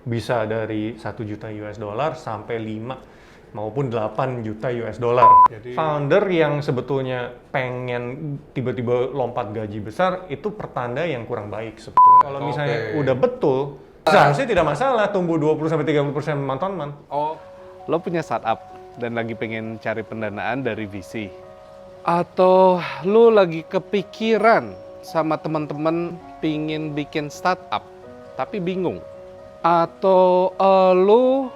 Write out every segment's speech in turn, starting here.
bisa dari 1 juta US dollar sampai 5 maupun 8 juta US dollar. Jadi founder yang sebetulnya pengen tiba-tiba lompat gaji besar itu pertanda yang kurang baik sebetulnya. Kalau misalnya udah betul, seharusnya tidak masalah tumbuh 20-30% teman-teman. Oh, lo punya startup dan lagi pengen cari pendanaan dari VC. Atau lo lagi kepikiran sama teman-teman pingin bikin startup tapi bingung. Atau lo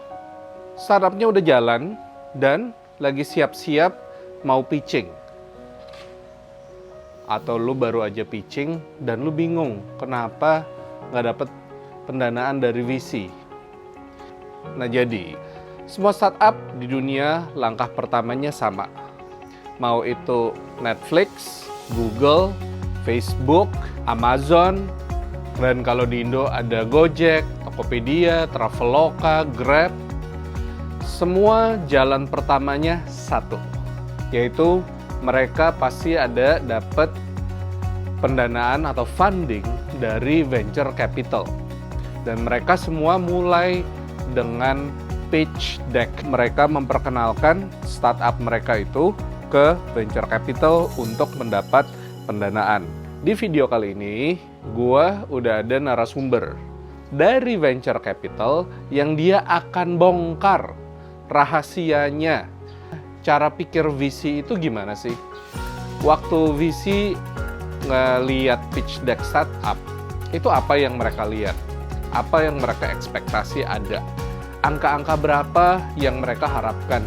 startupnya udah jalan dan lagi siap-siap mau pitching. Atau lo baru aja pitching dan lo bingung kenapa nggak dapet pendanaan dari VC. Nah jadi, semua startup di dunia langkah pertamanya sama. Mau itu Netflix, Google, Facebook, Amazon, dan kalau di Indo ada Gojek, Tokopedia, Traveloka, Grab. Semua jalan pertamanya satu, yaitu mereka pasti ada dapat pendanaan atau funding dari venture capital. Dan mereka semua mulai dengan pitch deck. Mereka memperkenalkan startup mereka itu ke venture capital untuk mendapat pendanaan. Di video kali ini, gua udah ada narasumber dari venture capital yang dia akan bongkar rahasianya. Cara pikir VC itu gimana sih? Waktu VC ngeliat pitch deck startup, itu apa yang mereka lihat? Apa yang mereka ekspektasi ada? Angka-angka berapa yang mereka harapkan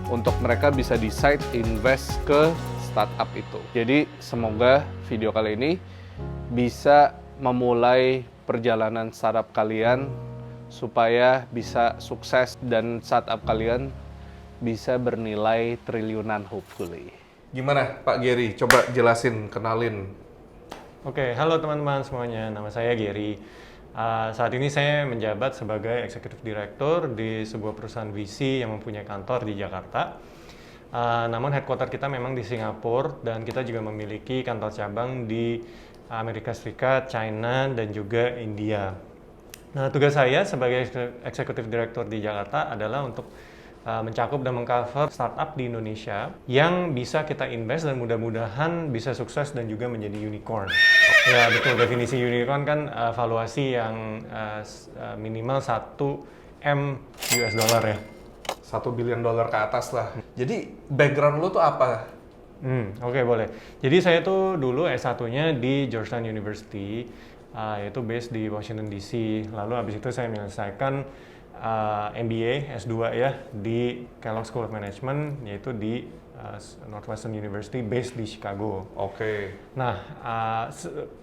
untuk mereka bisa decide invest ke startup itu. Jadi semoga video kali ini bisa memulai perjalanan startup kalian supaya bisa sukses dan startup kalian bisa bernilai triliunan hopefully. Gimana Pak Gary? Coba jelasin, kenalin. Oke, halo teman-teman semuanya. Nama saya Gary. Saat ini saya menjabat sebagai Executive Director di sebuah perusahaan VC yang mempunyai kantor di Jakarta. Namun headquarter kita memang di Singapura dan kita juga memiliki kantor cabang di Amerika Serikat, China, dan juga India. Nah, tugas saya sebagai Executive Director di Jakarta adalah untuk mencakup dan mengcover startup di Indonesia yang bisa kita invest dan mudah-mudahan bisa sukses dan juga menjadi unicorn. Ya betul, definisi unicorn kan valuasi yang minimal 1 M US dollar ya. $1 billion ke atas lah. Jadi background lu tuh apa? Oke, boleh. Jadi saya tuh dulu S1-nya di Georgetown University, yaitu based di Washington DC. Lalu habis itu saya menyelesaikan MBA S2 ya di Kellogg School of Management, yaitu di Northwestern University based di Chicago. Oke. Nah,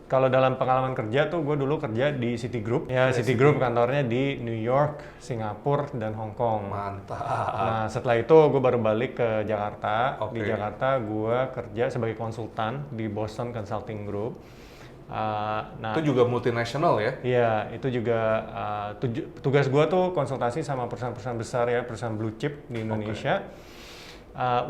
kalau dalam pengalaman kerja tuh gue dulu kerja di Citigroup. Ya, Citigroup kantornya di New York, Singapura, dan Hong Kong. Mantap. Nah, setelah itu gue baru balik ke Jakarta. Di Jakarta gue kerja sebagai konsultan di Boston Consulting Group. Nah, itu juga multinasional ya? Iya, itu juga tugas gue tuh konsultasi sama perusahaan-perusahaan besar ya, perusahaan blue chip di Indonesia.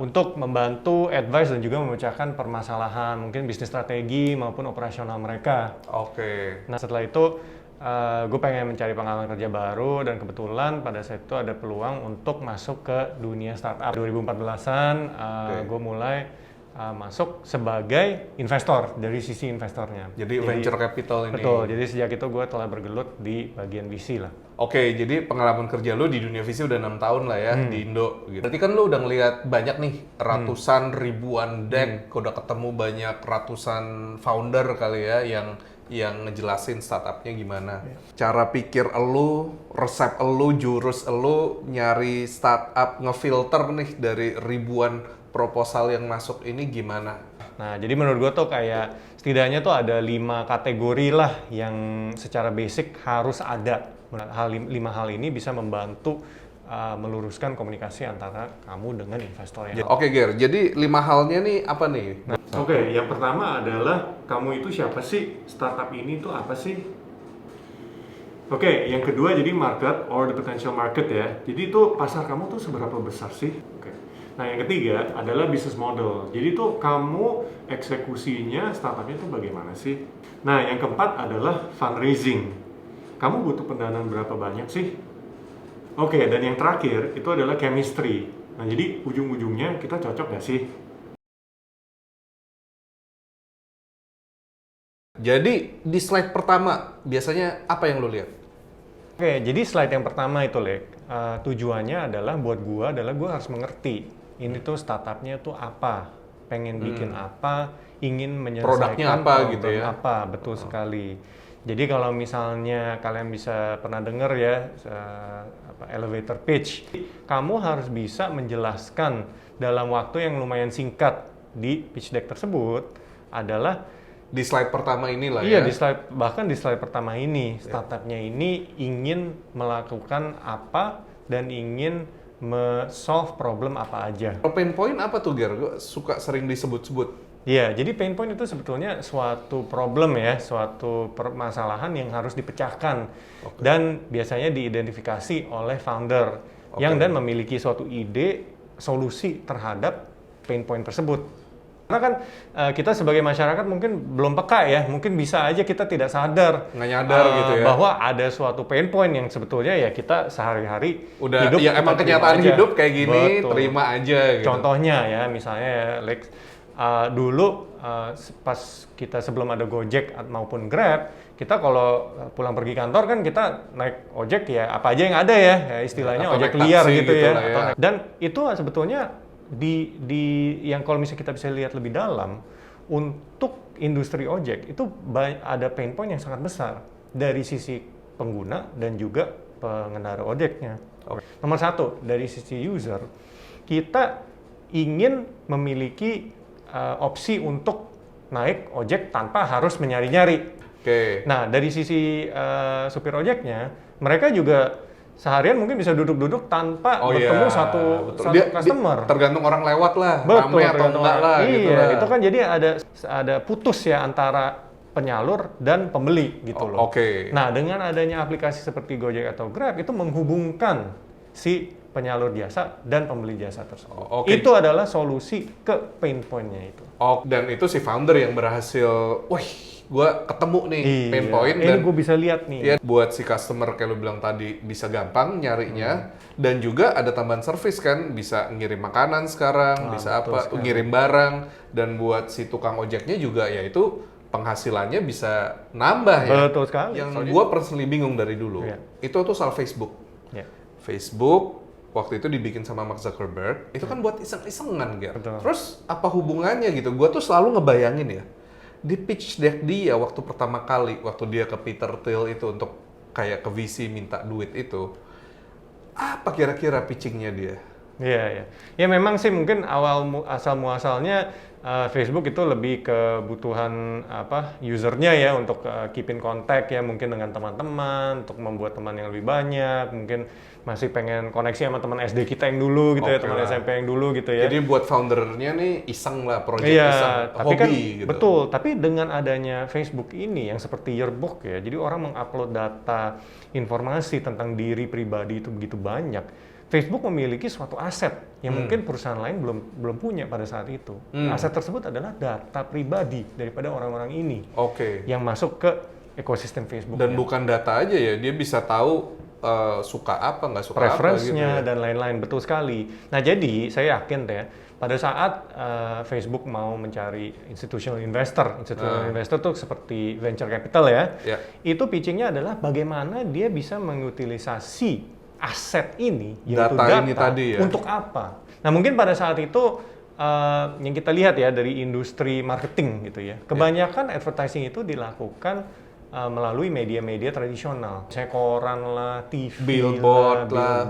Untuk membantu advice dan juga memecahkan permasalahan mungkin bisnis strategi maupun operasional mereka. Oke. Nah setelah itu gue pengen mencari pengalaman kerja baru dan kebetulan pada saat itu ada peluang untuk masuk ke dunia startup. 2014an gue mulai masuk sebagai investor dari sisi investornya. Jadi venture capital ini. Betul, jadi sejak itu gue telah bergelut di bagian VC lah. Oke, jadi pengalaman kerja lu di dunia VC udah 6 tahun lah ya di Indo. Gitu. Berarti kan lu udah ngeliat banyak nih, ratusan ribuan deck, udah ketemu banyak ratusan founder kali ya yang ngejelasin startupnya gimana. Cara pikir elu, resep elu, jurus elu, nyari startup, ngefilter nih dari ribuan proposal yang masuk ini gimana? Nah, jadi menurut gue tuh kayak setidaknya tuh ada 5 kategori lah yang secara basic harus ada. 5 hal ini bisa membantu meluruskan komunikasi antara kamu dengan investor yang. Oke, Ger. Jadi 5 halnya nih apa nih? Nah, Oke, yang pertama adalah kamu itu siapa sih? Startup ini tuh apa sih? Oke, yang kedua jadi market or the potential market ya. Jadi itu pasar kamu tuh seberapa besar sih? Oke. Nah, yang ketiga adalah business model. Jadi tuh kamu eksekusinya startupnya tuh bagaimana sih? Nah, yang keempat adalah fundraising. kamu butuh pendanaan berapa banyak sih? Oke, dan yang terakhir itu adalah chemistry. Nah, jadi ujung-ujungnya kita cocok nggak sih? Jadi di slide pertama biasanya apa yang lo lihat? Oke, jadi slide yang pertama itu, Lek, tujuannya adalah buat gua harus mengerti ini tuh startupnya tuh apa, pengen bikin apa, ingin menyelesaikan Produknya apa problem gitu ya? apa, betul sekali. Jadi kalau misalnya kalian bisa pernah denger ya elevator pitch, kamu harus bisa menjelaskan dalam waktu yang lumayan singkat di pitch deck tersebut adalah Di slide pertama inilah iya, ya. bahkan di slide pertama ini, startupnya ini ingin melakukan apa dan ingin solve problem apa aja. Kalau pain point apa tuh, Ger? Gue suka sering disebut-sebut. Iya, jadi pain point itu sebetulnya suatu problem ya, suatu permasalahan yang harus dipecahkan dan biasanya diidentifikasi oleh founder yang dan memiliki suatu ide, solusi terhadap pain point tersebut. Karena kan kita sebagai masyarakat mungkin belum peka ya, mungkin bisa aja kita tidak sadar Nggak nyadar gitu ya. bahwa ada suatu pain point yang sebetulnya ya kita sehari-hari Udah hidup ya emang kita terima kenyataan aja. hidup kayak gini, Betul. terima aja gitu. Contohnya ya, misalnya ya, Lex, dulu pas kita sebelum ada Gojek maupun Grab, kita kalau pulang pergi kantor kan kita naik ojek ya apa aja yang ada ya istilahnya Atau ojek naik liar taksi gitu gitu ya. lah ya. Dan itu sebetulnya di yang kalau misalnya kita bisa lihat lebih dalam untuk industri ojek itu ada pain point yang sangat besar dari sisi pengguna dan juga pengendara ojeknya. Nomor satu, dari sisi user, kita ingin memiliki opsi untuk naik ojek tanpa harus menyari-nyari. Oke. Nah, dari sisi supir ojeknya, mereka juga seharian mungkin bisa duduk-duduk tanpa bertemu satu customer. Tergantung orang lewat lah, Betul, ramai atau enggak lah gitu iya, lah. itu kan jadi ada putus ya antara penyalur dan pembeli gitu loh. Oke. Nah, dengan adanya aplikasi seperti Gojek atau Grab itu menghubungkan si penyalur jasa dan pembeli jasa tersebut. Oke. Itu adalah solusi ke pain point-nya itu. Dan itu si founder yang berhasil, wih, gue ketemu nih pain point ini dan gue bisa lihat nih. ya buat si customer kayak lu bilang tadi bisa gampang nyarinya dan juga ada tambahan service kan, bisa ngirim makanan sekarang, bisa apa, ngirim barang, dan buat si tukang ojeknya juga ya itu penghasilannya bisa nambah ya. Betul sekali. Yang gue personally bingung dari dulu, itu tuh soal Facebook. Ya. Facebook waktu itu dibikin sama Mark Zuckerberg, itu kan buat iseng-isengan, Ger. Terus apa hubungannya gitu? Gue tuh selalu ngebayangin ya, di pitch deck dia waktu pertama kali, waktu dia ke Peter Thiel itu untuk kayak ke VC minta duit itu, apa kira-kira pitchingnya dia? Iya, iya. Ya memang sih mungkin asal muasalnya Facebook itu lebih kebutuhan usernya ya untuk keep in contact ya mungkin dengan teman-teman, untuk membuat teman yang lebih banyak, mungkin masih pengen koneksi sama teman SD kita yang dulu gitu ya, teman SMP yang dulu gitu ya. Jadi buat foundernya nih iseng lah, project Iya, iseng, tapi hobi kan gitu. betul. Tapi dengan adanya Facebook ini yang seperti yearbook ya, jadi orang mengupload data informasi tentang diri pribadi itu begitu banyak. Facebook memiliki suatu aset yang mungkin perusahaan lain belum punya pada saat itu. Aset tersebut adalah data pribadi daripada orang-orang ini yang masuk ke ekosistem Facebook. Dan bukan data aja ya, dia bisa tahu suka apa, nggak suka apa gitu preference-nya ya. dan lain-lain, betul sekali. Nah jadi saya yakin ya, pada saat Facebook mau mencari institutional investor tuh seperti venture capital ya, itu pitching-nya adalah bagaimana dia bisa mengutilisasi aset ini, yaitu data ini tadi ya. untuk apa. Nah mungkin pada saat itu yang kita lihat ya dari industri marketing gitu ya, kebanyakan advertising itu dilakukan melalui media-media tradisional, misalnya koran lah, TV billboard lah,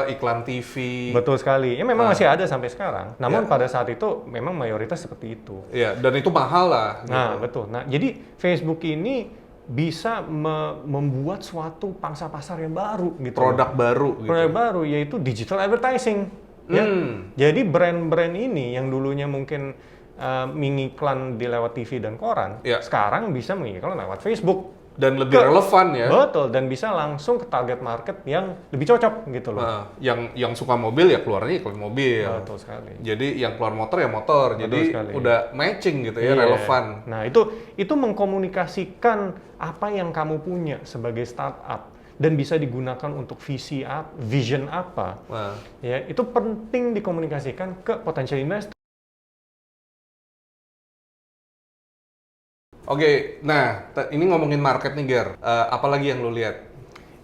iklan TV. Betul sekali. Ya memang masih ada sampai sekarang. Namun pada saat itu memang mayoritas seperti itu. Iya, dan itu mahal lah. Nah, gitu. betul. Nah, jadi Facebook ini bisa membuat suatu pangsa pasar yang baru gitu. Produk baru gitu. Produk baru yaitu digital advertising. Ya. Jadi brand-brand ini yang dulunya mungkin mengiklan di lewat TV dan koran, sekarang bisa mengiklan lewat Facebook. Dan lebih relevan ya. Betul, dan bisa langsung ke target market yang lebih cocok gitu loh. Nah, yang suka mobil ya keluarnya iklan mobil. Betul sekali. Jadi yang keluar motor ya motor. Betul Jadi sekali. udah matching gitu ya, Iya. relevan. Nah, itu mengkomunikasikan apa yang kamu punya sebagai startup dan bisa digunakan untuk vision apa. Nah, Ya, itu penting dikomunikasikan ke potential investor. Oke, nah ini ngomongin market nih Ger. Apalagi yang lu lihat?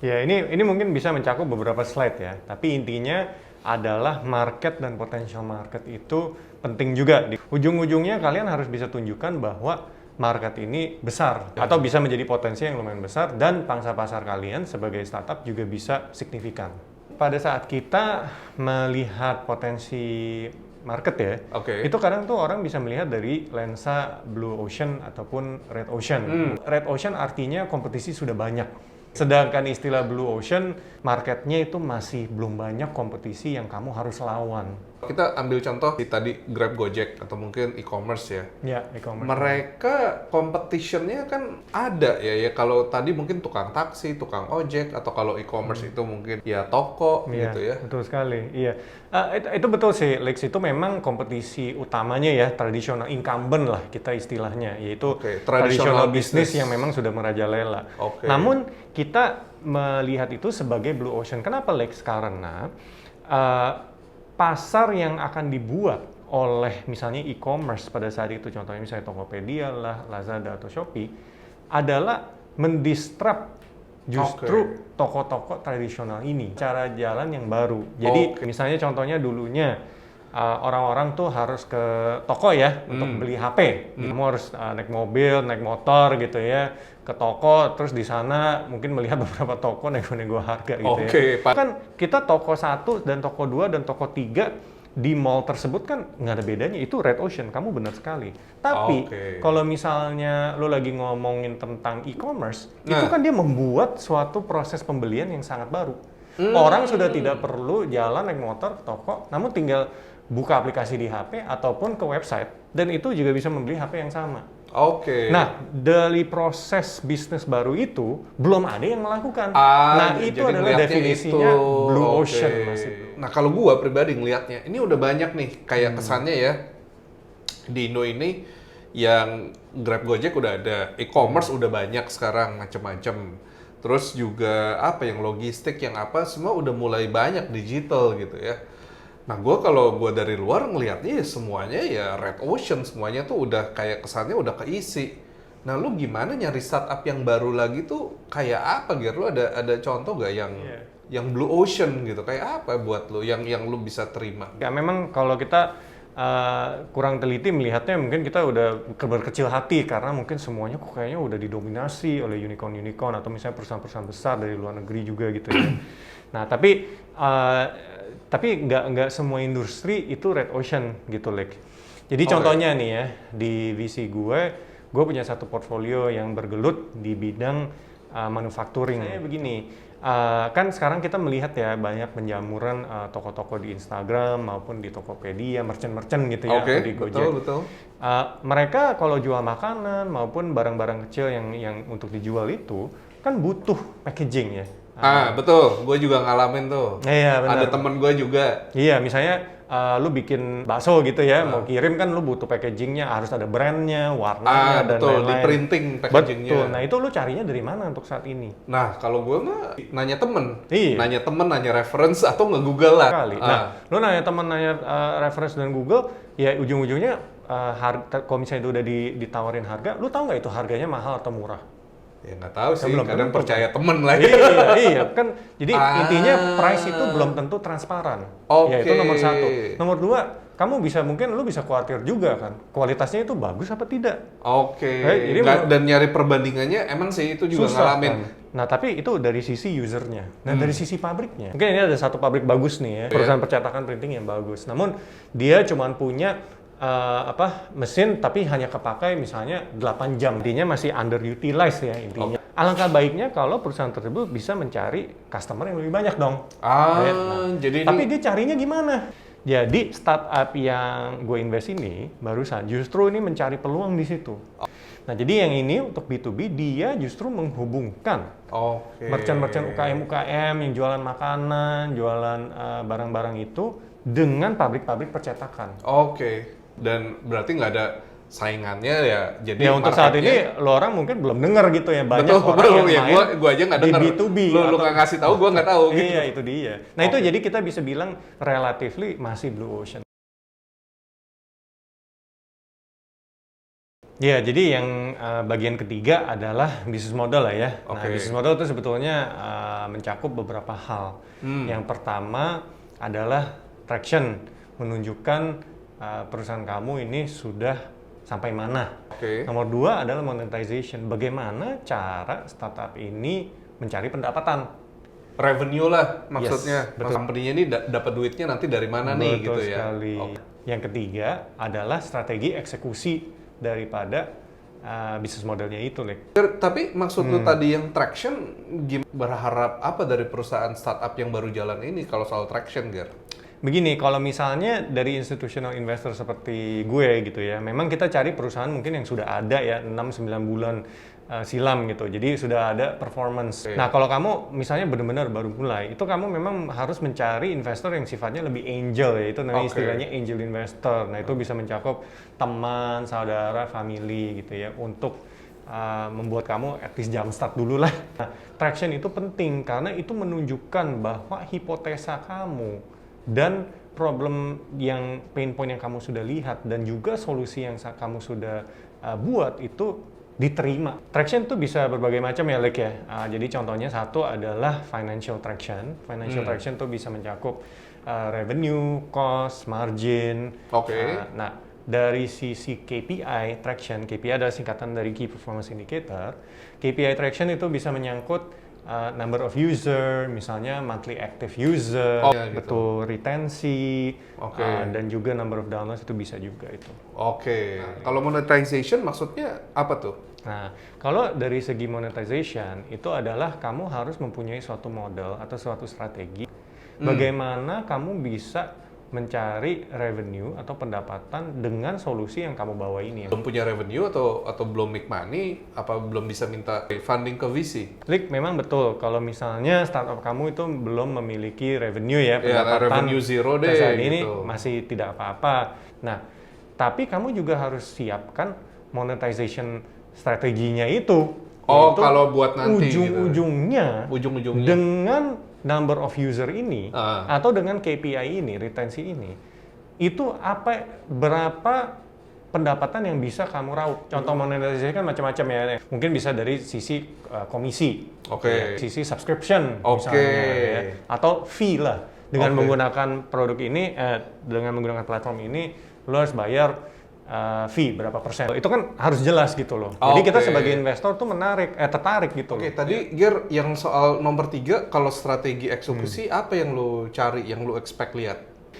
Ya, ini mungkin bisa mencakup beberapa slide ya, tapi intinya adalah market dan potential market itu penting juga. Di ujung-ujungnya kalian harus bisa tunjukkan bahwa market ini besar atau bisa menjadi potensi yang lumayan besar dan pangsa pasar kalian sebagai startup juga bisa signifikan. Pada saat kita melihat potensi market ya, itu kadang tuh orang bisa melihat dari lensa blue ocean ataupun red ocean. Red ocean artinya kompetisi sudah banyak. Sedangkan istilah blue ocean, marketnya itu masih belum banyak kompetisi yang kamu harus lawan. Kita ambil contoh di tadi Grab, Gojek atau mungkin e-commerce ya. Ya, e-commerce. Mereka competition-nya kan ada ya. Kalau tadi mungkin tukang taksi, tukang ojek, atau kalau e-commerce itu mungkin ya toko gitu ya. Betul sekali. Iya. Itu betul sih, Lex, itu memang kompetisi utamanya ya, tradisional incumbent lah kita istilahnya, yaitu tradisional bisnis yang memang sudah merajalela. Namun kita melihat itu sebagai blue ocean. Kenapa, Lex? Karena pasar yang akan dibuat oleh misalnya e-commerce pada saat itu, contohnya misalnya Tokopedia lah, Lazada atau Shopee, adalah mendisrupt justru toko-toko tradisional ini, cara jalan yang baru. Jadi misalnya contohnya dulunya orang-orang tuh harus ke toko ya untuk beli HP. Kamu harus naik mobil, naik motor gitu ya ke toko, terus di sana mungkin melihat beberapa toko nego-nego harga gitu ya. Kan kita toko 1 dan toko 2 dan toko 3 di mall tersebut kan nggak ada bedanya, itu red ocean, kamu benar sekali. Tapi kalau misalnya lo lagi ngomongin tentang e-commerce, itu kan dia membuat suatu proses pembelian yang sangat baru. Orang sudah tidak perlu jalan naik motor ke toko, namun tinggal buka aplikasi di HP ataupun ke website, dan itu juga bisa membeli HP yang sama. Nah, dari proses bisnis baru itu belum ada yang melakukan. Nah, itu adalah definisinya blue ocean, Mas. Nah, kalau gua pribadi ngelihatnya, ini udah banyak nih kayak kesannya ya di Indo ini yang Grab, Gojek udah ada, e-commerce udah banyak sekarang macam-macam. Terus juga apa yang logistik yang apa semua udah mulai banyak digital gitu ya. Nah, kalau gue dari luar ngelihatnya ya semuanya ya red ocean, semuanya tuh udah kayak kesannya udah keisi. Nah, lu gimana nyari startup yang baru lagi tuh kayak apa, Ger? Lu ada contoh gak yang blue ocean gitu? Kayak apa buat lu yang lu bisa terima? Ya memang kalau kita kurang teliti melihatnya, mungkin kita udah berkecil hati karena mungkin semuanya kok kayaknya udah didominasi oleh unicorn atau misalnya perusahaan-perusahaan besar dari luar negeri juga gitu ya. Nah, tapi nggak semua industri itu red ocean gitu, Lek. Jadi contohnya nih ya, di VC gue punya satu portfolio yang bergelut di bidang manufacturing. Saya begini, kan sekarang kita melihat ya banyak penjamuran toko-toko di Instagram maupun di Tokopedia, merchant-merchant gitu ya, atau di Gojek. Betul. Mereka kalau jual makanan maupun barang-barang kecil yang untuk dijual itu kan butuh packaging ya. Betul, gue juga ngalamin tuh. Iya, benar. Ada temen gue juga. Iya, misalnya lu bikin bakso gitu ya, mau kirim kan lu butuh packagingnya, harus ada brandnya, warnanya, dan lain-lain. Di printing packagingnya. Betul, nah itu lu carinya dari mana untuk saat ini? Nah, kalau gue mah nanya temen. Nanya reference atau nge-google lah. Nah, lu nanya temen, nanya reference dan Google, ya ujung-ujungnya kalau misalnya itu udah ditawarin harga, lu tahu nggak itu harganya mahal atau murah? Ya nggak tahu sih, kadang percaya temen lah. Iya, kan. Jadi intinya price itu belum tentu transparan. Ya itu nomor 1. Nomor 2, lu bisa khawatir juga kan, kualitasnya itu bagus apa tidak. Dan nyari perbandingannya emang sih itu juga susah, ngalamin. Kan? Nah, tapi itu dari sisi usernya. Nah, dari sisi pabriknya. Mungkin ini ada satu pabrik bagus nih ya, perusahaan percetakan printing yang bagus. Namun dia cuma punya mesin tapi hanya kepakai misalnya 8 jam. Intinya masih underutilized ya intinya. Alangkah baiknya kalau perusahaan tersebut bisa mencari customer yang lebih banyak dong. Tapi dia carinya gimana? Jadi startup yang gue invest ini barusan justru ini mencari peluang di situ. Nah, jadi yang ini untuk B2B dia justru menghubungkan Oke. merchant-merchant UKM-UKM yang jualan makanan, jualan barang-barang itu dengan pabrik-pabrik percetakan. Oke. Dan berarti nggak ada saingannya ya. Jadi Ya untuk saat marketnya- ini lo orang mungkin belum dengar gitu ya, banyak betul, orang betul. yang Ya, main gua aja nggak di denger. B2B. Lu atau- nggak ngasih tahu, gua nggak tahu. Gitu. Iya, itu dia. Nah itu jadi kita bisa bilang relatively masih blue ocean. Ya, jadi yang bagian ketiga adalah bisnis model lah ya. Nah, Oke. bisnis model itu sebetulnya mencakup beberapa hal. Yang pertama adalah traction, menunjukkan perusahaan kamu ini sudah sampai mana. Oke. Nomor dua adalah monetization, bagaimana cara startup ini mencari pendapatan. Revenue lah maksudnya. Yes, betul. Company-nya ini dapat duitnya nanti dari mana nih Betul gitu ya. sekali. Oke. Yang ketiga adalah strategi eksekusi daripada bisnis modelnya itu, Lek. Tapi maksud lu tadi yang traction, berharap apa dari perusahaan startup yang baru jalan ini kalau soal traction, Ger? Begini, kalau misalnya dari institutional investor seperti gue gitu ya, memang kita cari perusahaan mungkin yang sudah ada ya 6-9 bulan silam gitu, jadi sudah ada performance. Oke. Nah kalau kamu misalnya benar-benar baru mulai, itu kamu memang harus mencari investor yang sifatnya lebih angel ya, itu namanya Oke. istilahnya angel investor. Nah itu bisa mencakup teman, saudara, family gitu ya, untuk membuat kamu at least jumpstart dulu lah. Nah, traction itu penting karena itu menunjukkan bahwa hipotesa kamu dan problem yang pain point yang kamu sudah lihat dan juga solusi yang kamu sudah buat itu diterima. Traction itu bisa berbagai macam ya, Lek ya. Jadi contohnya satu adalah financial traction. Financial traction itu bisa mencakup revenue, cost, margin. Oke. Nah, dari sisi KPI traction, KPI adalah singkatan dari Key Performance Indicator. KPI traction itu bisa menyangkut number of user, misalnya monthly active user, Oh, ya, gitu. betul retensi, Oke. dan juga number of downloads itu bisa juga itu. Oke. Kalau monetization maksudnya apa tuh? Nah, kalau dari segi monetization itu adalah kamu harus mempunyai suatu model atau suatu strategi bagaimana kamu bisa mencari revenue atau pendapatan dengan solusi yang kamu bawa ini. Belum punya revenue atau belum make money, apa belum bisa minta funding ke VC? Klik, memang betul kalau misalnya startup kamu itu belum memiliki revenue Ya, ya, pendapatan revenue zero deh, saat ini gitu. masih tidak apa-apa. Nah, tapi kamu juga harus siapkan monetization strateginya itu. Oh, Yaitu kalau buat nanti gitu. ujung-ujungnya Ujung-ujungnya. dengan number of user ini Ah. atau dengan KPI ini, retensi ini, itu berapa pendapatan yang bisa kamu raup. Contoh monetization kan macam-macam ya. Mungkin bisa dari sisi komisi, Oke. sisi subscription Oke. misalnya, ya. Atau fee lah. Dengan Oke. menggunakan produk ini, dengan menggunakan platform ini, lo harus bayar fee berapa persen. Itu kan harus jelas gitu loh. Jadi kita Oke. sebagai investor tuh tertarik gitu Oke, loh. tadi Ger yang soal nomor 3, kalau strategi eksekusi apa yang lu cari, yang lu expect lihat?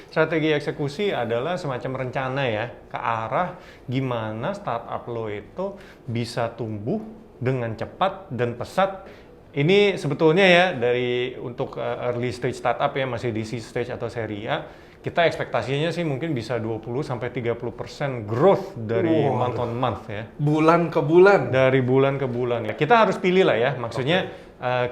Strategi eksekusi adalah semacam rencana ya ke arah gimana startup lo itu bisa tumbuh dengan cepat dan pesat. Ini sebetulnya ya dari untuk early stage startup ya, masih di seed stage atau seri A, kita ekspektasinya sih mungkin bisa 20-30% growth dari Wow. month on month ya. Bulan ke bulan. Dari bulan ke bulan ya. Kita harus pilih lah ya, maksudnya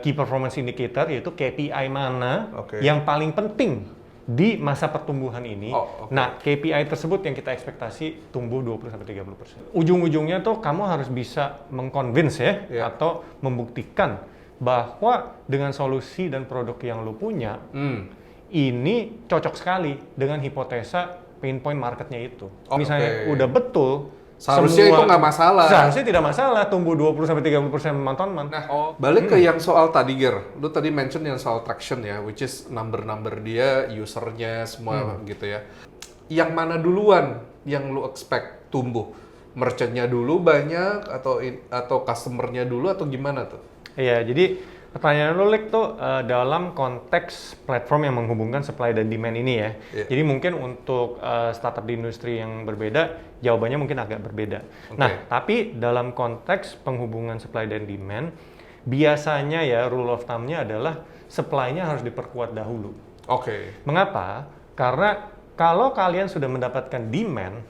key performance indicator yaitu KPI mana Oke. yang paling penting di masa pertumbuhan ini. Oh, oke. Nah, KPI tersebut yang kita ekspektasi tumbuh 20-30%. Ujung-ujungnya tuh kamu harus bisa mengconvince ya, Ya. atau membuktikan bahwa dengan solusi dan produk yang lu punya, ini cocok sekali dengan hipotesa pain point marketnya itu. Oh, Misalnya oke. udah betul, Seharusnya itu nggak masalah. Seharusnya tidak masalah tumbuh 20-30% month on month. Nah, balik ke yang soal tadi, Ger. Lu tadi mention yang soal traction ya, which is number-number dia, usernya, semua gitu ya. Yang mana duluan yang lu expect tumbuh? Merchant-nya dulu banyak, atau customer-nya dulu, atau gimana tuh? Iya, jadi pertanyaan lo, Lek, tuh dalam konteks platform yang menghubungkan supply dan demand ini ya. Iya. Jadi mungkin untuk startup di industri yang berbeda, jawabannya mungkin agak berbeda. Oke. Nah, tapi dalam konteks penghubungan supply dan demand, biasanya ya rule of thumb-nya adalah supply-nya harus diperkuat dahulu. Oke. Mengapa? Karena Kalau kalian sudah mendapatkan demand,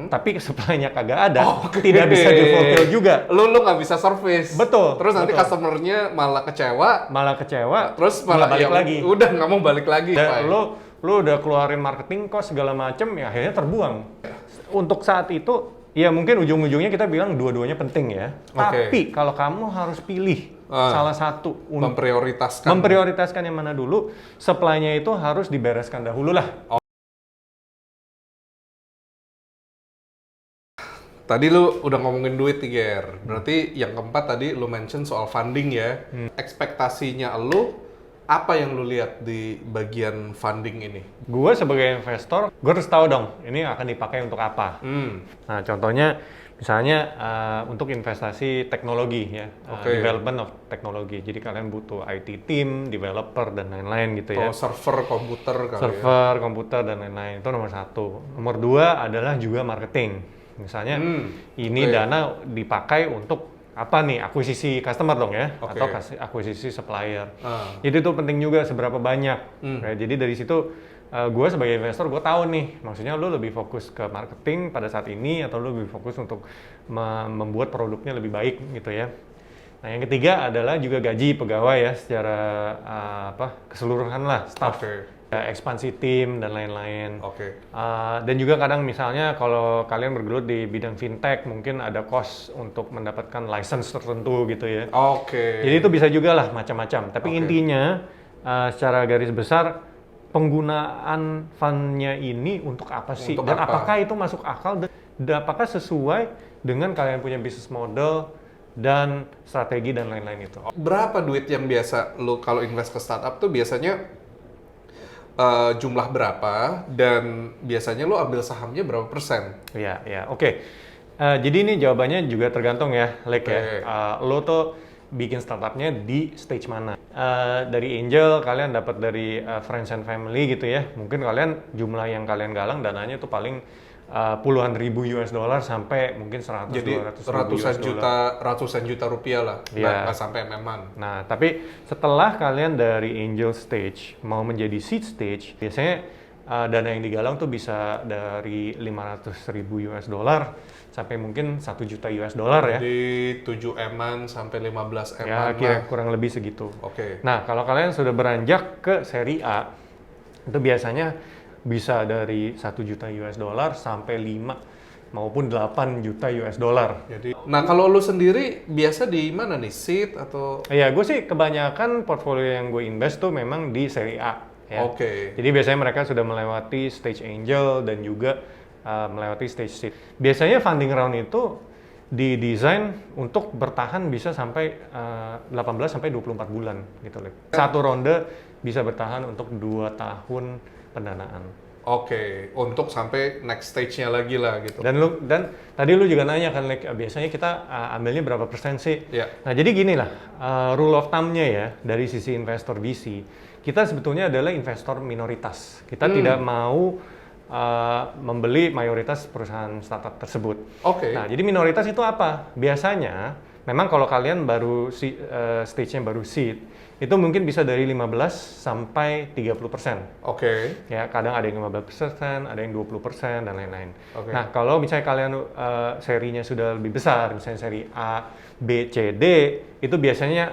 tapi supply-nya kagak ada, Oke. tidak bisa di-fulfill juga. Lu nggak bisa service. Betul, Terus nanti betul. customer-nya malah kecewa, Malah kecewa, terus malah balik ya lagi. udah nggak mau balik lagi. Dan Pak. lu udah keluarin marketing cost segala macem, ya akhirnya terbuang. Untuk saat itu, ya mungkin ujung-ujungnya kita bilang dua-duanya penting ya. Oke. Tapi kalau kamu harus pilih salah satu untuk memprioritaskan. yang mana dulu, supply-nya itu harus dibereskan dahulu lah. Tadi lu udah ngomongin duit nih, Ger. Berarti yang keempat tadi lu mention soal funding ya. Ekspektasinya lu, apa yang lu lihat di bagian funding ini? Gue sebagai investor, gue harus tahu dong, ini akan dipakai untuk apa. Nah, contohnya, misalnya untuk investasi teknologi ya, development of teknologi. Jadi kalian butuh IT team, developer, dan lain-lain gitu ya. Server komputer kali ya. Server, komputer, dan lain-lain. Itu nomor satu. Nomor dua adalah juga marketing. Misalnya, ini dana dipakai untuk apa nih, akuisisi customer dong ya, atau akuisisi supplier. Jadi itu penting juga seberapa banyak. Jadi dari situ gue sebagai investor gue tahu nih, maksudnya lu lebih fokus ke marketing pada saat ini atau lu lebih fokus untuk membuat produknya lebih baik gitu ya. Nah yang ketiga adalah juga gaji pegawai ya, secara keseluruhan lah, staff. Ekspansi tim dan lain-lain. Dan juga kadang misalnya kalau kalian bergelut di bidang fintech, mungkin ada cost untuk mendapatkan license tertentu gitu ya. Jadi itu bisa juga lah macam-macam. Tapi intinya secara garis besar penggunaan fund-nya ini untuk apa sih? Dan apakah itu masuk akal dan apakah sesuai dengan kalian punya bisnis model dan strategi dan lain-lain itu. Berapa duit yang biasa lu kalau invest ke startup tuh biasanya jumlah berapa, dan biasanya lo ambil sahamnya berapa persen? Oke. Jadi ini jawabannya juga tergantung ya, Lek ya. Lo tuh bikin startupnya di stage mana? Dari angel kalian dapat dari friends and family gitu ya. Mungkin kalian jumlah yang kalian galang dananya tuh paling puluhan ribu US dollar sampai mungkin 100-200 ribu US dollar. Ratusan juta rupiah lah, nggak sampai MM-an. Nah, tapi setelah kalian dari angel stage mau menjadi seed stage, biasanya dana yang digalang tuh bisa dari 500 ribu US dollar sampai mungkin 1 juta US dollar ya. Di 7 M-an sampai 15 M-an ya, kira kurang lebih segitu. Nah, kalau kalian sudah beranjak ke seri A, itu biasanya bisa dari 1 juta US dollar sampai 5 maupun 8 juta US dollar. Nah, kalau lu sendiri biasa di mana nih? Seed atau? Ya, gue sih kebanyakan portfolio yang gue invest tuh memang di seri A. Ya. Jadi biasanya mereka sudah melewati stage angel dan juga melewati stage seed. Biasanya funding round itu didesain untuk bertahan bisa sampai 18 sampai 24 bulan gitu. Satu ronde bisa bertahan untuk 2 tahun pendanaan. Untuk sampai next stage-nya lagi lah gitu. Dan tadi lu juga nanya kan, biasanya kita ambilnya berapa persen sih? Nah jadi gini lah, rule of thumb-nya ya dari sisi investor VC, kita sebetulnya adalah investor minoritas. Kita tidak mau membeli mayoritas perusahaan startup tersebut. Nah jadi minoritas itu apa? Biasanya memang kalau kalian baru stage-nya baru seed, itu mungkin bisa dari 15 sampai 30%. Ya, kadang ada yang 15%, ada yang 20% dan lain-lain. Nah, kalau misalnya kalian serinya sudah lebih besar, misalnya seri A, B, C, D, itu biasanya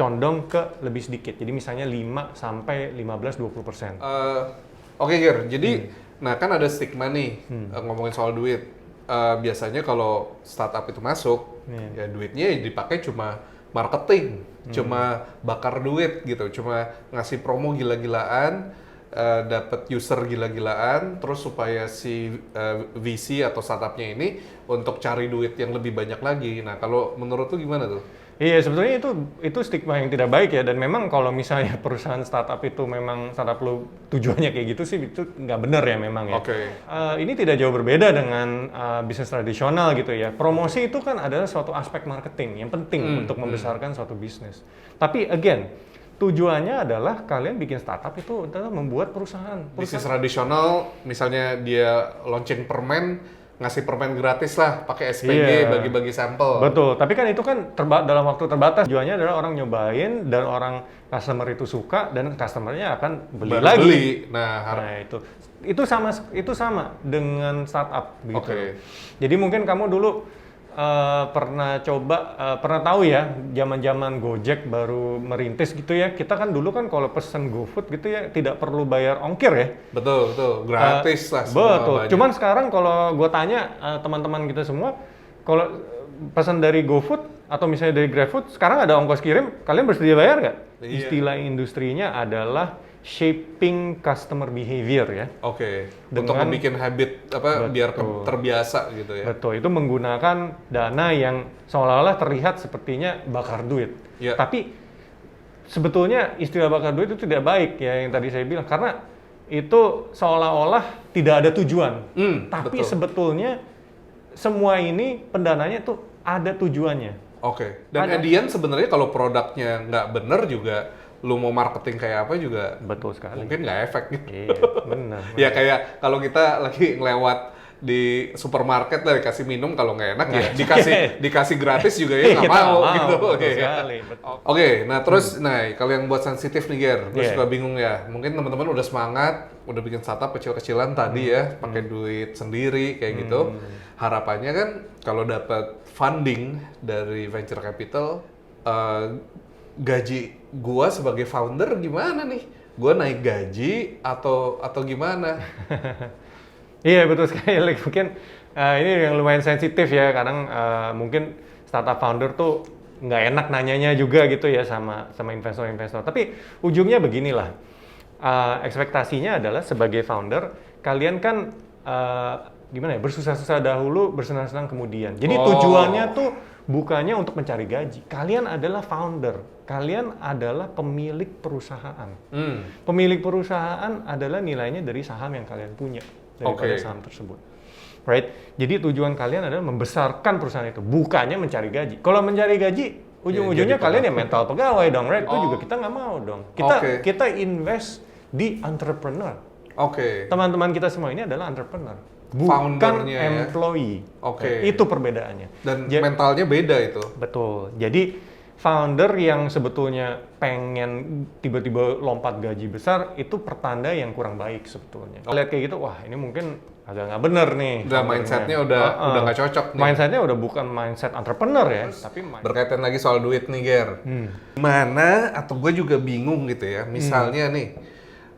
condong ke lebih sedikit. Jadi misalnya 5 sampai 15-20%. Ger. Jadi, nah kan ada stigma nih ngomongin soal duit. Biasanya kalau startup itu masuk, ya duitnya dipakai cuma marketing, cuma bakar duit gitu, cuma ngasih promo gila-gilaan, dapat user gila-gilaan, terus supaya si VC atau startupnya ini untuk cari duit yang lebih banyak lagi. Nah, kalau menurut lu gimana tuh? Iya, sebetulnya itu stigma yang tidak baik ya, dan memang kalau misalnya perusahaan startup itu memang startup lu tujuannya kayak gitu sih, itu nggak benar ya memang ya. Ini tidak jauh berbeda dengan bisnis tradisional gitu ya. Promosi itu kan adalah suatu aspek marketing yang penting untuk membesarkan suatu bisnis. Tapi again, tujuannya adalah kalian bikin startup itu adalah membuat perusahaan. Bisnis tradisional, misalnya dia launching permen, ngasih permen gratis lah, pakai SPG, Iya. bagi-bagi sampel. Betul, tapi kan itu kan dalam waktu terbatas. Tujuannya adalah orang nyobain dan orang customer itu suka dan customernya akan beli Baru lagi. beli. Nah, Nah, itu sama dengan startup begitu. Oke. Jadi mungkin kamu dulu pernah tahu ya, zaman-zaman Gojek baru merintis gitu ya. Kita kan dulu kan kalau pesen GoFood gitu ya tidak perlu bayar ongkir ya. betul, gratis lah semua. Betul. banyak. Cuman sekarang kalau gue tanya teman-teman kita semua, kalau pesan dari GoFood atau misalnya dari GrabFood, sekarang ada ongkos kirim, kalian bersedia bayar nggak? Iya. Istilah industrinya adalah shaping customer behavior ya. Oke, untuk Dengan- membuat habit biar terbiasa gitu ya. Betul, itu menggunakan dana yang seolah-olah terlihat sepertinya bakar duit. Iya. Tapi sebetulnya istilah bakar duit itu tidak baik ya yang tadi saya bilang, karena itu seolah-olah tidak ada tujuan. Tapi betul. sebetulnya semua ini pendananya tuh ada tujuannya. Oke, dan Ada. Edian sebenarnya kalau produknya nggak bener juga, lu mau marketing kayak apa juga Betul sekali. mungkin nggak efek gitu. Iya, benar. Ya kayak kalau kita lagi ngelewat di supermarket lah dikasih minum, kalau nggak enak ya dikasih gratis juga ya nggak Kita mau nggak gitu. betul Oke, ya. sekali, betul. Oke, nah terus kalau yang buat sensitif nih Ger, gue Iya. suka bingung ya. Mungkin teman-teman udah semangat, udah bikin startup kecil-kecilan tadi ya, pakai duit sendiri kayak gitu. Harapannya kan kalau dapat funding dari venture capital, gaji gua sebagai founder gimana nih? Gua naik gaji atau gimana? Iya betul sekali. Like, mungkin ini yang lumayan sensitif ya. Kadang mungkin startup founder tuh nggak enak nanyanya juga gitu ya sama investor-investor. Tapi ujungnya beginilah. Ekspektasinya adalah sebagai founder, kalian kan gimana ya, bersusah-susah dahulu, bersenang-senang kemudian. Jadi tujuannya tuh bukannya untuk mencari gaji. Kalian adalah founder. Kalian adalah pemilik perusahaan. Pemilik perusahaan adalah nilainya dari saham yang kalian punya daripada Oke. saham tersebut. Right? Jadi tujuan kalian adalah membesarkan perusahaan itu, bukannya mencari gaji. Kalau mencari gaji, ujung-ujungnya jadi kalian ya mental pegawai dong, right? Itu juga kita nggak mau dong. Oke. Kita invest di entrepreneur. Oke. Teman-teman kita semua ini adalah entrepreneur, bukan Foundernya ya. employee. Oke. Itu perbedaannya. Dan Ja- mentalnya beda itu. Betul. Jadi founder yang sebetulnya pengen tiba-tiba lompat gaji besar itu pertanda yang kurang baik sebetulnya. Lihat kayak gitu, wah ini mungkin agak nggak bener nih. Udah foundernya. mindsetnya udah nggak cocok nih. Mindsetnya udah bukan mindset entrepreneur ya, tapi Berkaitan lagi soal duit nih Ger. Mana atau gue juga bingung gitu ya. Misalnya nih,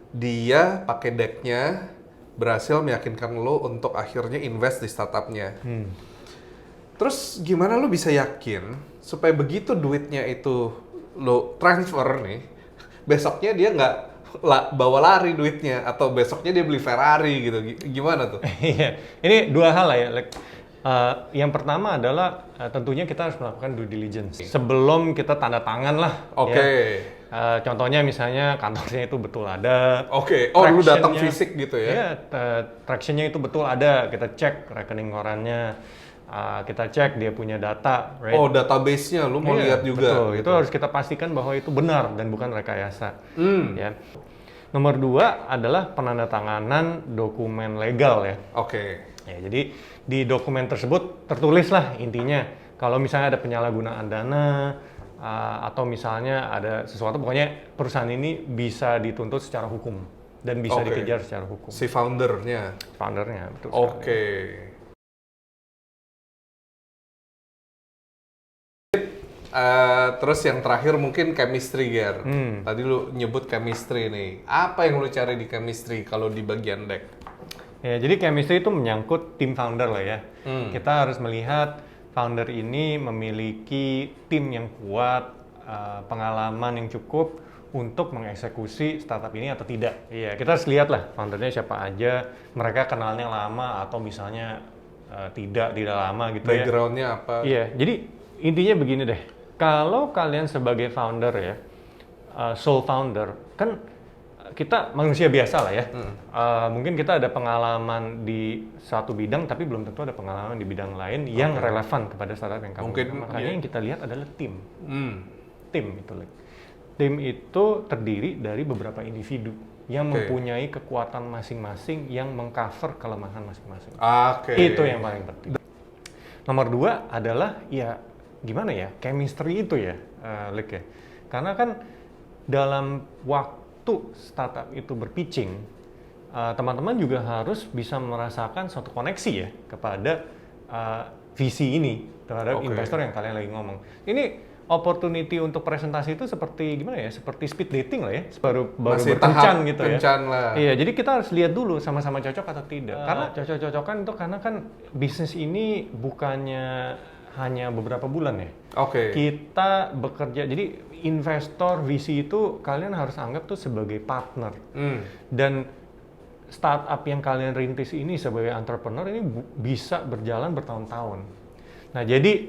dia pakai decknya berhasil meyakinkan lo untuk akhirnya invest di startupnya. Terus gimana lo bisa yakin supaya begitu duitnya itu lo transfer nih, besoknya dia nggak bawa lari duitnya, atau besoknya dia beli Ferrari gitu. Gimana tuh? Iya, ini dua hal lah ya. Like, yang pertama adalah tentunya kita harus melakukan due diligence sebelum kita tanda tangan lah. Oke. Ya. Contohnya misalnya kantornya itu betul ada. Oke. Oh, lu datang Traction-nya- fisik gitu ya? Iya, traction-nya itu betul ada. Kita cek rekening korannya, kita cek dia punya data. Right? Oh, database-nya lu mau Iya, lihat juga. Betul, gitu. itu harus kita pastikan bahwa itu benar dan bukan rekayasa. Ya. Nomor dua adalah penandatanganan dokumen legal ya. Oke. Ya, jadi di dokumen tersebut tertulislah intinya kalau misalnya ada penyalahgunaan dana atau misalnya ada sesuatu, pokoknya perusahaan ini bisa dituntut secara hukum dan bisa Oke. dikejar secara hukum. Si foundernya. Foundernya, betul sekali. Oke. Terus yang terakhir mungkin chemistry, Ger. Tadi lu nyebut chemistry nih. Apa yang lu cari di chemistry kalau di bagian deck? Ya, jadi chemistry itu menyangkut tim founder lah ya. Kita harus melihat founder ini memiliki tim yang kuat, pengalaman yang cukup untuk mengeksekusi startup ini atau tidak. Iya, kita harus lihat lah foundernya siapa aja, mereka kenalnya lama atau misalnya tidak lama gitu ya. Background-nya apa? Iya, jadi intinya begini deh. Kalau kalian sebagai founder ya, sole founder, kan kita manusia biasa lah ya. Mungkin kita ada pengalaman di satu bidang, tapi belum tentu ada pengalaman di bidang lain yang relevan kepada startup yang kamu. Mungkin, Makanya iya. yang kita lihat adalah tim. Hmm. Tim itu, like. Tim itu terdiri dari beberapa individu. yang mempunyai kekuatan masing-masing yang mengcover kelemahan masing-masing. Oke. Itu yang paling penting. Nomor 2 adalah ya gimana ya, chemistry itu ya, Lik ya. Karena kan dalam waktu startup itu berpitching, teman-teman juga harus bisa merasakan suatu koneksi ya kepada visi ini terhadap investor yang kalian lagi ngomong. Ini opportunity untuk presentasi itu seperti gimana ya? Seperti speed dating lah ya, baru berkencan gitu ya. Lah. Iya, jadi kita harus lihat dulu sama-sama cocok atau tidak. Karena cocok-cocokan itu karena kan bisnis ini bukannya hanya beberapa bulan ya. Kita bekerja, jadi investor VC itu kalian harus anggap tuh sebagai partner. Dan startup yang kalian rintis ini sebagai entrepreneur ini bisa berjalan bertahun-tahun. Nah, jadi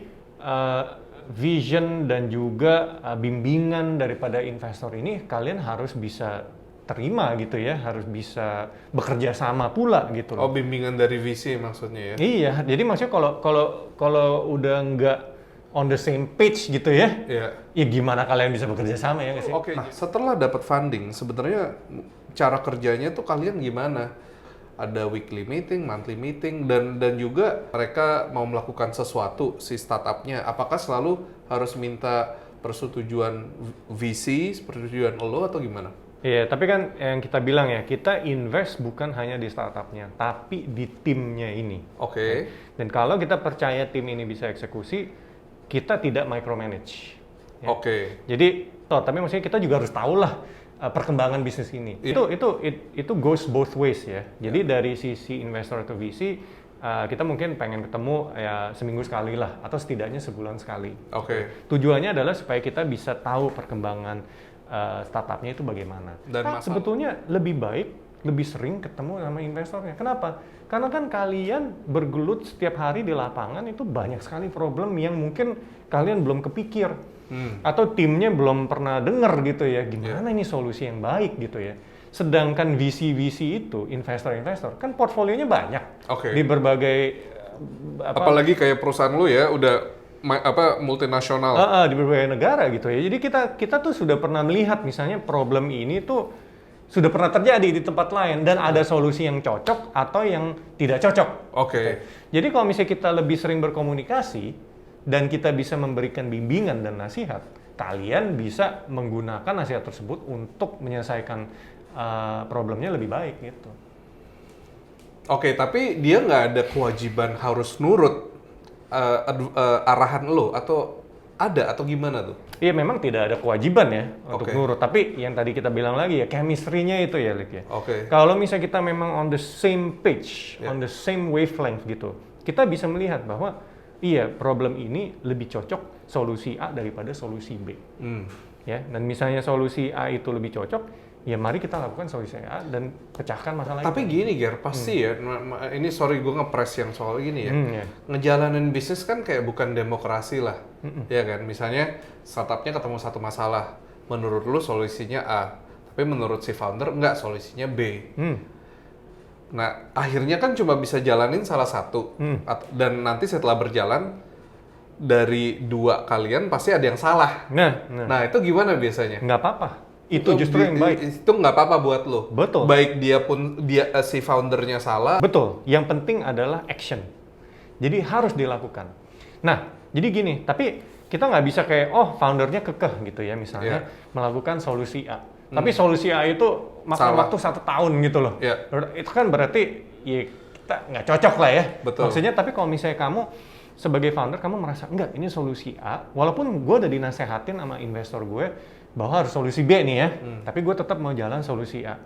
vision dan juga bimbingan daripada investor ini kalian harus bisa terima gitu ya, harus bisa bekerja sama pula gitu loh. Oh, bimbingan dari VC maksudnya ya? Iya, jadi maksudnya kalau udah nggak on the same page gitu ya, ya gimana kalian bisa bekerja sama ya nggak sih? Nah, setelah dapat funding, sebenarnya cara kerjanya tuh kalian gimana? Ada weekly meeting, monthly meeting, dan juga mereka mau melakukan sesuatu si startupnya, apakah selalu harus minta persetujuan VC, persetujuan lo atau gimana? Iya, tapi kan yang kita bilang ya, kita invest bukan hanya di startupnya, tapi di timnya ini. Dan kalau kita percaya tim ini bisa eksekusi, kita tidak micromanage. Ya. Jadi, tapi maksudnya kita juga harus tahu lah perkembangan bisnis ini. Itu goes both ways ya. Jadi dari sisi investor atau VC, kita mungkin pengen ketemu ya seminggu sekali lah, atau setidaknya sebulan sekali. Tujuannya adalah supaya kita bisa tahu perkembangan startupnya itu bagaimana. Dan sebetulnya lebih baik, lebih sering ketemu sama investornya. Kenapa? Karena kan kalian bergelut setiap hari di lapangan, itu banyak sekali problem yang mungkin kalian belum kepikir. Atau timnya belum pernah dengar gitu ya, gimana ini solusi yang baik gitu ya. Sedangkan VC itu, investor-investor, kan portfolionya banyak di berbagai apalagi kayak perusahaan lu ya, udah multinasional. Di berbagai negara gitu ya. Jadi kita tuh sudah pernah melihat misalnya problem ini tuh sudah pernah terjadi di tempat lain dan ada solusi yang cocok atau yang tidak cocok. Jadi kalau misalnya kita lebih sering berkomunikasi dan kita bisa memberikan bimbingan dan nasihat, kalian bisa menggunakan nasihat tersebut untuk menyelesaikan problemnya lebih baik gitu. Tapi dia nggak ada kewajiban harus nurut arahan lo atau ada atau gimana tuh? Iya, memang tidak ada kewajiban ya untuk nurut. Tapi yang tadi kita bilang lagi ya, chemistry-nya itu ya, Lik ya. Kalau misalnya kita memang on the same page, on the same wavelength gitu, kita bisa melihat bahwa iya, problem ini lebih cocok solusi A daripada solusi B. Ya, dan misalnya solusi A itu lebih cocok, ya mari kita lakukan solusi A dan pecahkan masalah itu. Tapi gini, Ger, pasti ya, ini sorry gue ngepres yang soal gini ya. Ngejalanin bisnis kan kayak bukan demokrasi lah. Ya kan, misalnya startupnya ketemu satu masalah, menurut lu solusinya A, tapi menurut si founder enggak, solusinya B. Nah, akhirnya kan cuma bisa jalanin salah satu. Dan nanti setelah berjalan, dari dua kalian pasti ada yang salah. Nah itu gimana biasanya? Nggak apa-apa. Itu justru yang baik. Itu nggak apa-apa buat lo? Betul. Baik dia si foundernya salah? Betul. Yang penting adalah action. Jadi harus dilakukan. Nah, jadi gini, tapi kita nggak bisa kayak, foundernya kekeh gitu ya, misalnya melakukan solusi A. Tapi solusi A itu makan waktu 1 tahun gitu loh. Itu kan berarti ya kita nggak cocok lah ya. Maksudnya, tapi kalau misalnya kamu sebagai founder, kamu merasa, enggak, ini solusi A, walaupun gue udah dinasehatin sama investor gue bahwa harus solusi B nih ya, tapi gue tetap mau jalan solusi A.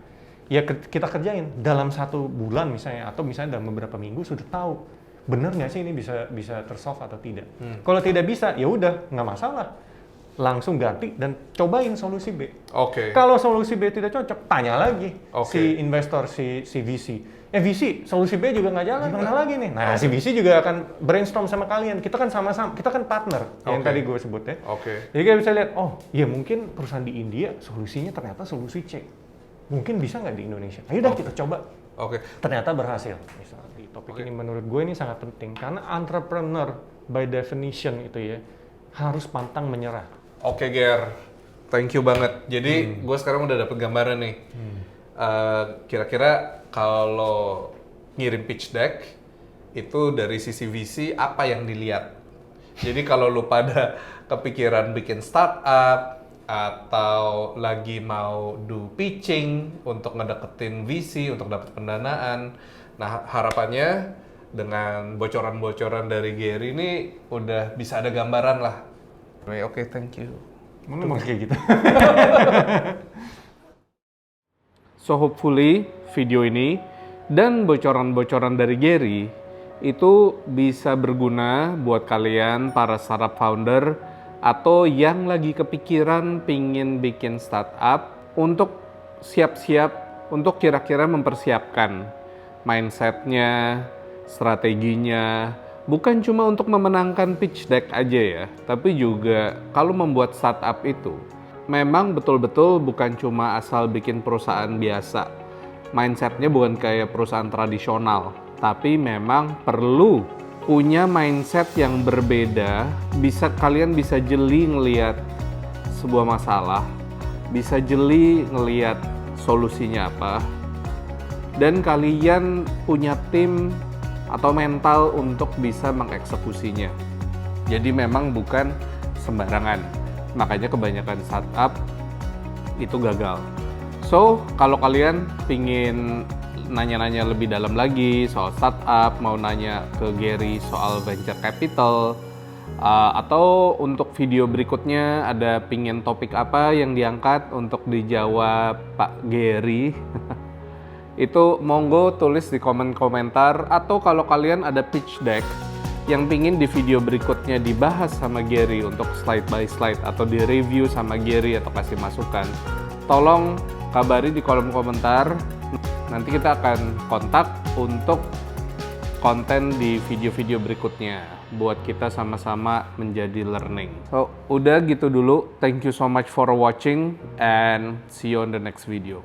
Ya kita kerjain dalam 1 bulan misalnya, atau misalnya dalam beberapa minggu sudah tahu, bener nggak sih ini bisa tersolve atau tidak. Kalau tidak bisa, ya udah, nggak masalah. Langsung ganti dan cobain solusi B. Kalau solusi B tidak cocok, tanya lagi si investor, si VC. VC, solusi B juga nggak jalan, gimana lagi nih? Nah, si VC juga akan brainstorm sama kalian. Kita kan sama-sama, kita kan partner, yang tadi gue sebut ya. Jadi kita bisa lihat, ya mungkin perusahaan di India solusinya ternyata solusi C. Mungkin bisa nggak di Indonesia? Ayo dah kita coba. Ternyata berhasil. Misalnya di topik ini menurut gue ini sangat penting, karena entrepreneur by definition itu ya harus pantang menyerah. Ger, thank you banget. Jadi gue sekarang udah dapet gambaran nih. kira-kira kalau ngirim pitch deck itu dari sisi VC apa yang dilihat? Jadi kalau lu pada kepikiran bikin startup atau lagi mau do pitching untuk ngedeketin VC untuk dapat pendanaan, nah harapannya dengan bocoran-bocoran dari Gary ini udah bisa ada gambaran lah. Oke, thank you. Memang kayak gitu. So hopefully video ini dan bocoran-bocoran dari Gary itu bisa berguna buat kalian para startup founder atau yang lagi kepikiran pingin bikin startup untuk siap-siap untuk kira-kira mempersiapkan mindsetnya, strateginya, bukan cuma untuk memenangkan pitch deck aja ya, tapi juga kalau membuat startup itu memang betul-betul bukan cuma asal bikin perusahaan biasa. Mindsetnya bukan kayak perusahaan tradisional, tapi memang perlu punya mindset yang berbeda. Kalian bisa jeli ngelihat sebuah masalah, bisa jeli ngelihat solusinya apa, dan kalian punya tim atau mental untuk bisa mengeksekusinya. Jadi memang bukan sembarangan. Makanya kebanyakan startup itu gagal. So, kalau kalian pingin nanya-nanya lebih dalam lagi soal startup, mau nanya ke Gary soal venture capital, atau untuk video berikutnya ada pingin topik apa yang diangkat untuk dijawab Pak Gary, itu monggo tulis di komentar, atau kalau kalian ada pitch deck yang pingin di video berikutnya dibahas sama Gary untuk slide by slide atau di review sama Gary atau kasih masukan, tolong kabari di kolom komentar. Nanti kita akan kontak untuk konten di video-video berikutnya buat kita sama-sama menjadi learning. So, udah gitu dulu. Thank you so much for watching and see you on the next video.